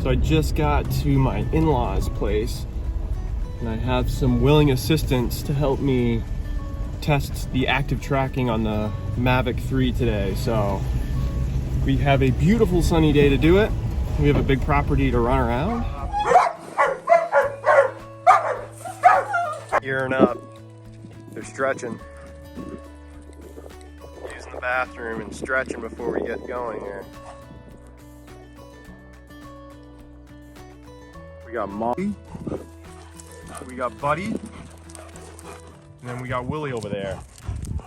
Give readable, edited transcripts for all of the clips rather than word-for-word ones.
So I just got to my in-laws' place and I have some willing assistants to help me test the active tracking on the Mavic 3 today. So we have a beautiful sunny day to do it. We have a big property to run around. Gearing up. They're stretching. Using the bathroom and stretching before we get going here. We got Molly. We got Buddy. And then we got Willie over there.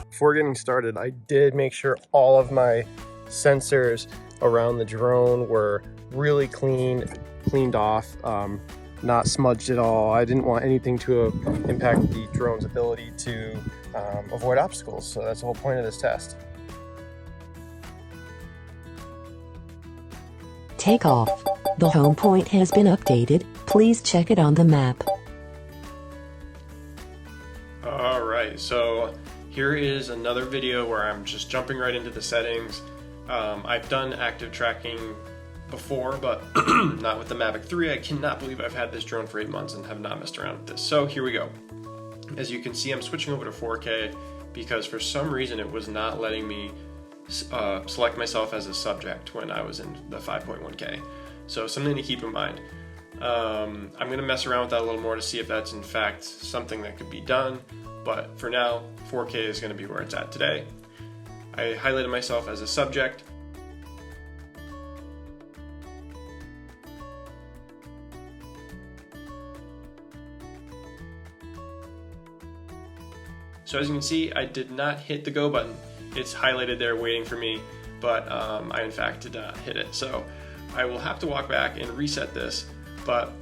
Before getting started, I did make sure all of my sensors around the drone were really cleaned off, not smudged at all. I didn't want anything to impact the drone's ability to avoid obstacles. So that's the whole point of this test. Take off. The home point has been updated. Please check it on the map. All right, so here is another video where I'm just jumping right into the settings. I've done active tracking before, but not with the Mavic 3. I cannot believe I've had this drone for 8 months and have not messed around with this. So here we go. As you can see, I'm switching over to 4K because for some reason it was not letting me select myself as a subject when I was in the 5.1K. So something to keep in mind. I'm going to mess around with that a little more to see if that's in fact something that could be done, but for now 4K is going to be where it's at today. I highlighted myself as a subject. So as you can see, I did not hit the go button. It's highlighted there waiting for me, but I in fact did not hit it. So I will have to walk back and reset this. But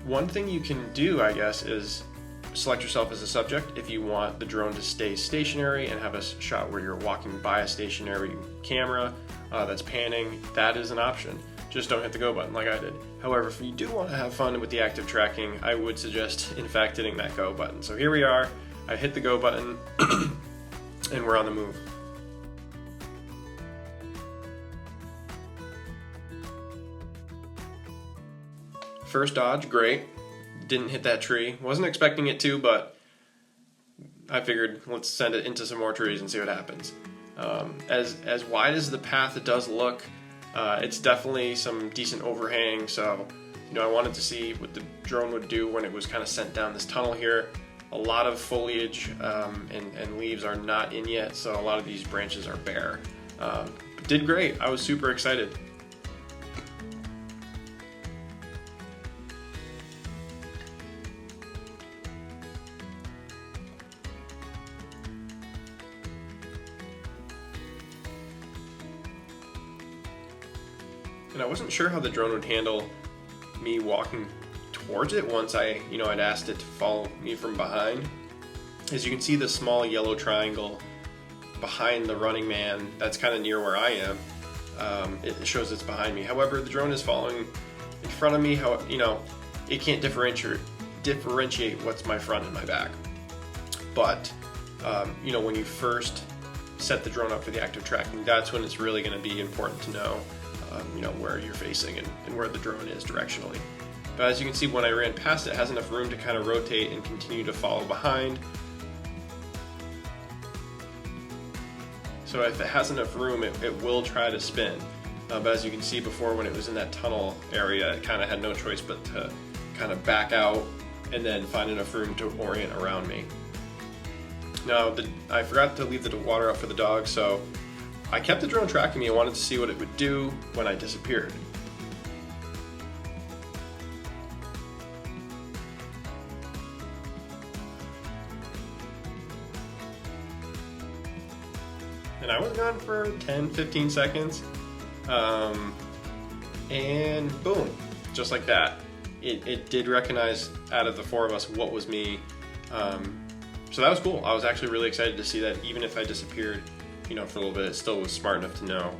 one thing you can do, I guess, is select yourself as a subject if you want the drone to stay stationary and have a shot where you're walking by a stationary camera that's panning. That is an option. Just don't hit the go button like I did. However, if you do want to have fun with the active tracking, I would suggest, in fact, hitting that go button. So here we are. I hit the go button and we're on the move. First dodge, great. Didn't hit that tree. Wasn't expecting it to, but I figured let's send it into some more trees and see what happens. As wide as the path it does look, it's definitely some decent overhang, so I wanted to see what the drone would do when it was kind of sent down this tunnel here. A lot of foliage and leaves are not in yet, so a lot of these branches are bare. But did great. I was super excited. And I wasn't sure how the drone would handle me walking towards it once I'd asked it to follow me from behind. As you can see, the small yellow triangle behind the running man, that's kind of near where I am. It shows it's behind me. However, the drone is following in front of me. It can't differentiate what's my front and my back. But when you first set the drone up for the active tracking, that's when it's really going to be important to know where you're facing and where the drone is directionally. But as you can see, when I ran past it, it has enough room to kind of rotate and continue to follow behind. So if it has enough room, it will try to spin. But as you can see before, when it was in that tunnel area, it kind of had no choice but to kind of back out and then find enough room to orient around me. Now, I forgot to leave the water out for the dog, so I kept the drone tracking me. I wanted to see what it would do when I disappeared. And I was gone for 10-15 seconds. And boom, just like that. It did recognize out of the four of us what was me. So that was cool. I was actually really excited to see that even if I disappeared, for a little bit, it still was smart enough to know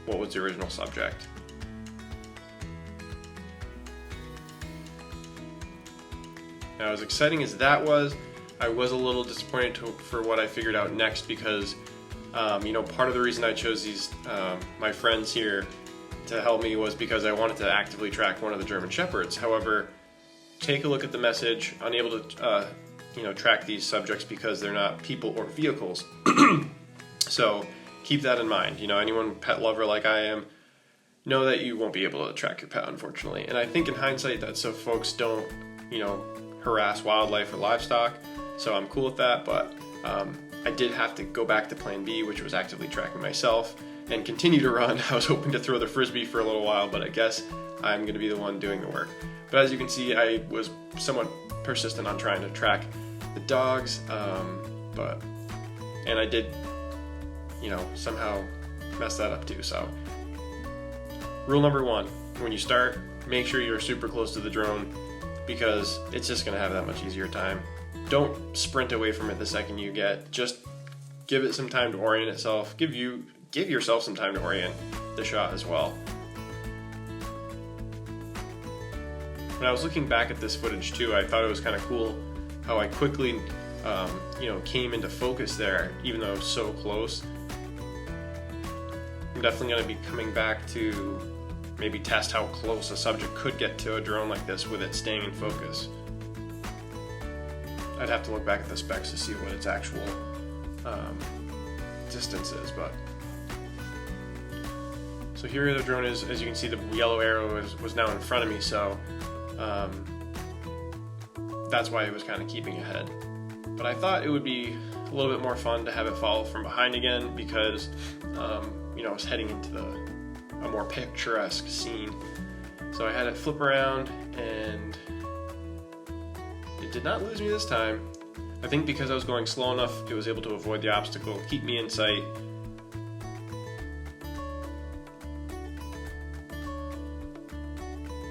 what was the original subject. Now, as exciting as that was, I was a little disappointed for what I figured out next because, part of the reason I chose these, my friends here, to help me was because I wanted to actively track one of the German Shepherds. However, take a look at the message, unable to track these subjects because they're not people or vehicles. So keep that in mind. Anyone pet lover like I am, know that you won't be able to track your pet, unfortunately. And I think in hindsight that's so folks don't, harass wildlife or livestock. So I'm cool with that, but I did have to go back to plan B, which was actively tracking myself, and continue to run. I was hoping to throw the Frisbee for a little while, but I guess I'm going to be the one doing the work. But as you can see, I was somewhat persistent on trying to track the dogs, and I did, somehow mess that up too. So rule number 1, when you start, make sure you're super close to the drone, because it's just going to have that much easier time. Don't sprint away from it the second you get. Just give it some time to orient itself. Give yourself some time to orient the shot as well. When I was looking back at this footage too, I thought it was kind of cool how I quickly, came into focus there, even though it was so close. I'm definitely going to be coming back to maybe test how close a subject could get to a drone like this with it staying in focus. I'd have to look back at the specs to see what its actual distance is, but. So here the drone is. As you can see, the yellow arrow was now in front of me, so that's why it was kind of keeping ahead. But I thought it would be a little bit more fun to have it follow from behind again, because I was heading into a more picturesque scene. So I had it flip around, and it did not lose me this time. I think because I was going slow enough, it was able to avoid the obstacle, keep me in sight.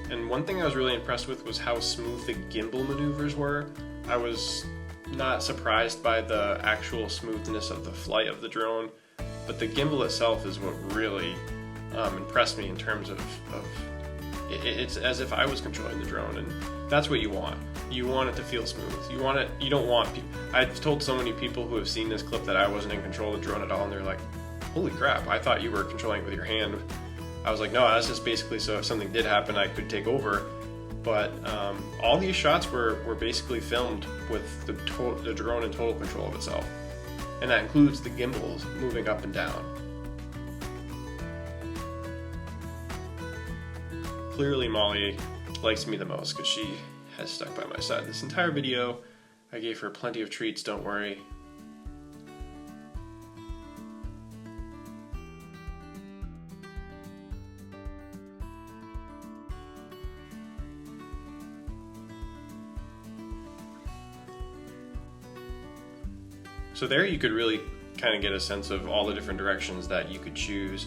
And one thing I was really impressed with was how smooth the gimbal maneuvers were. I was not surprised by the actual smoothness of the flight of the drone, but the gimbal itself is what really impressed me in terms of it's as if I was controlling the drone, and that's what you want. You want it to feel smooth. You don't want. I've told so many people who have seen this clip that I wasn't in control of the drone at all, and they're like, "Holy crap! I thought you were controlling it with your hand." I was like, "No, that's just basically so if something did happen, I could take over." But all these shots were basically filmed with the drone in total control of itself, and that includes the gimbals moving up and down. Clearly, Molly likes me the most because she has stuck by my side this entire video. I gave her plenty of treats, don't worry. So there you could really kind of get a sense of all the different directions that you could choose.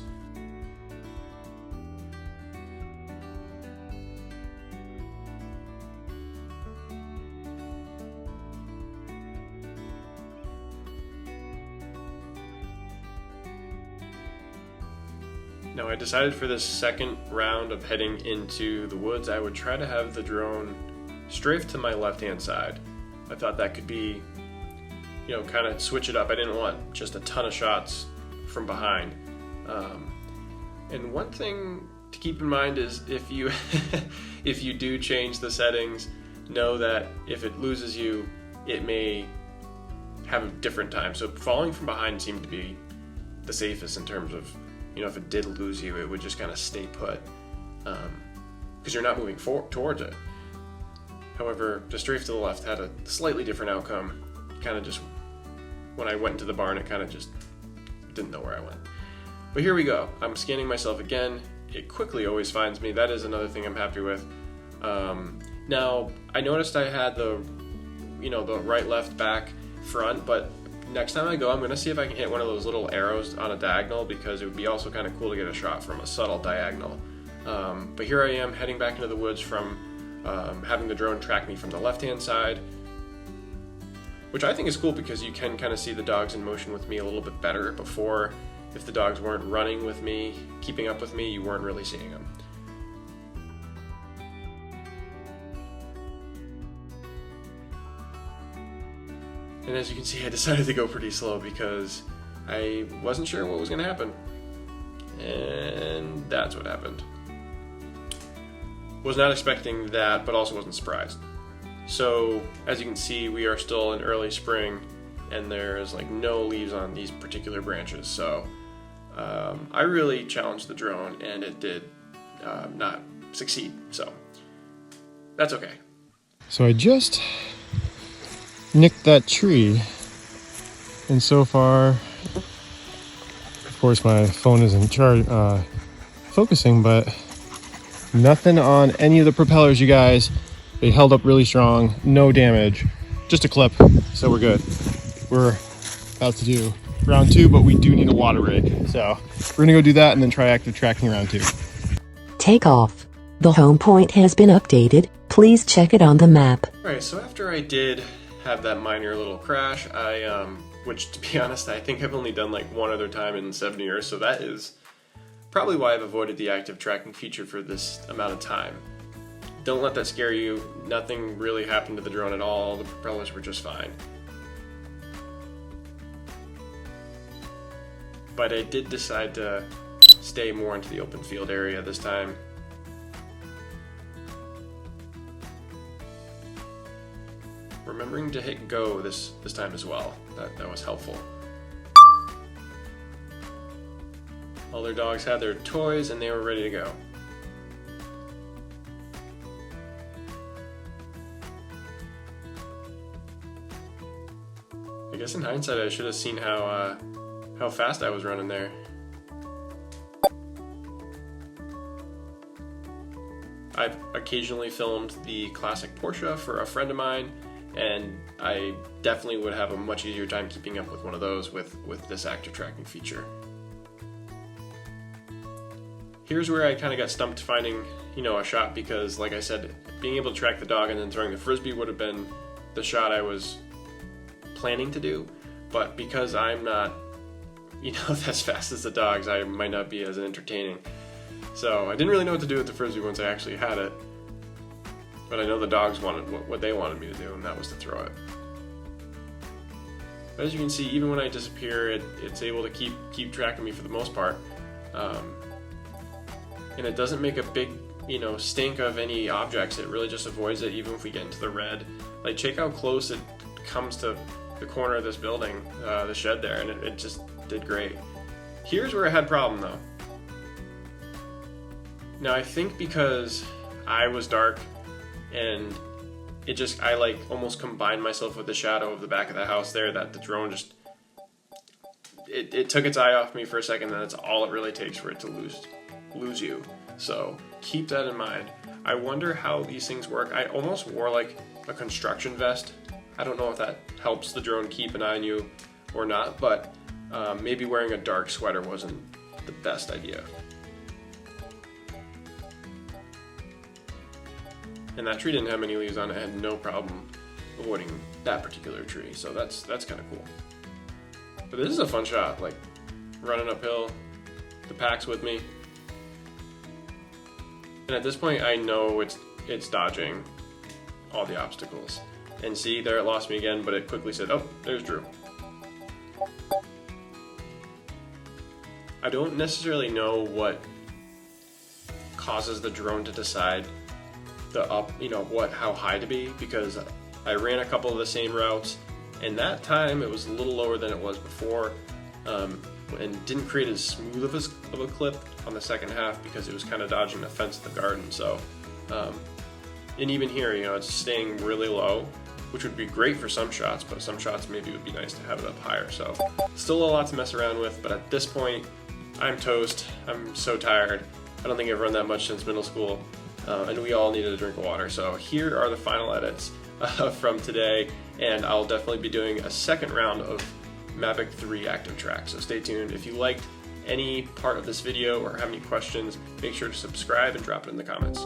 Now I decided for this second round of heading into the woods, I would try to have the drone strafe to my left-hand side. I thought that could be, kind of switch it up. I didn't want just a ton of shots from behind. And one thing to keep in mind is if you if you do change the settings, know that if it loses you, it may have a different time. So following from behind seemed to be the safest in terms of, if it did lose you, it would just kind of stay put, because you're not moving towards it. However, the strafe to the left had a slightly different outcome. Kind of just, when I went into the barn, it kind of just didn't know where I went. But here we go. I'm scanning myself again. It quickly always finds me. That is another thing I'm happy with. Now, I noticed I had the right, left, back, front, but next time I go, I'm going to see if I can hit one of those little arrows on a diagonal, because it would be also kind of cool to get a shot from a subtle diagonal. But here I am heading back into the woods from having the drone track me from the left-hand side, which I think is cool because you can kind of see the dogs in motion with me a little bit better. Before, if the dogs weren't running with me, keeping up with me, you weren't really seeing them. And as you can see, I decided to go pretty slow because I wasn't sure what was going to happen. and that's what happened. Was not expecting that, but also wasn't surprised. So as you can see, we are still in early spring and there's like no leaves on these particular branches. So I really challenged the drone and it did not succeed. So that's okay. So I just nicked that tree, and so far, of course my phone isn't focusing, but nothing on any of the propellers, you guys. They held up really strong, no damage, just a clip, so we're good. We're about to do round 2, but we do need a water rig, so we're gonna go do that and then try active tracking round 2. Takeoff. The home point has been updated. Please check it on the map. Alright, so after I did have that minor little crash, which to be honest, I think I've only done like one other time in 7 years, so that is probably why I've avoided the active tracking feature for this amount of time. Don't let that scare you. Nothing really happened to the drone at all. The propellers were just fine. But I did decide to stay more into the open field area this time. Remembering to hit go this time as well. That was helpful. All their dogs had their toys and they were ready to go. I guess in hindsight I should have seen how fast I was running there. I've occasionally filmed the classic Porsche for a friend of mine, and I definitely would have a much easier time keeping up with one of those with this active tracking feature. Here's where I kind of got stumped finding, a shot, because like I said, being able to track the dog and then throwing the frisbee would have been the shot I was planning to do, but because I'm not, as fast as the dogs, I might not be as entertaining. So I didn't really know what to do with the frisbee once I actually had it, but I know the dogs wanted what they wanted me to do, and that was to throw it. But as you can see, even when I disappear, it's able to keep tracking me for the most part, and it doesn't make a big stink of any objects. It really just avoids it even if we get into the red. Like, check how close it comes to the corner of this building, the shed there, and it just did great. Here's where I had a problem though. Now I think because I was dark and I like almost combined myself with the shadow of the back of the house there, that the drone just, it took its eye off me for a second, and that's all it really takes for it to lose you. So keep that in mind. I wonder how these things work. I almost wore like a construction vest. I don't know if that helps the drone keep an eye on you or not, but maybe wearing a dark sweater wasn't the best idea. And that tree didn't have any leaves on it. I had no problem avoiding that particular tree, so that's kind of cool. But this is a fun shot, like running uphill, the pack's with me. And at this point I know it's dodging all the obstacles. And see, there it lost me again, but it quickly said, oh, there's Drew. I don't necessarily know what causes the drone to decide how high to be, because I ran a couple of the same routes, and that time it was a little lower than it was before, and didn't create as smooth of a clip on the second half because it was kind of dodging the fence of the garden. So, and even here, it's staying really low, which would be great for some shots, but some shots maybe would be nice to have it up higher. So still a lot to mess around with, but at this point, I'm toast. I'm so tired. I don't think I've run that much since middle school, and we all needed a drink of water. So here are the final edits from today, and I'll definitely be doing a second round of Mavic 3 active track. So stay tuned. If you liked any part of this video or have any questions, make sure to subscribe and drop it in the comments.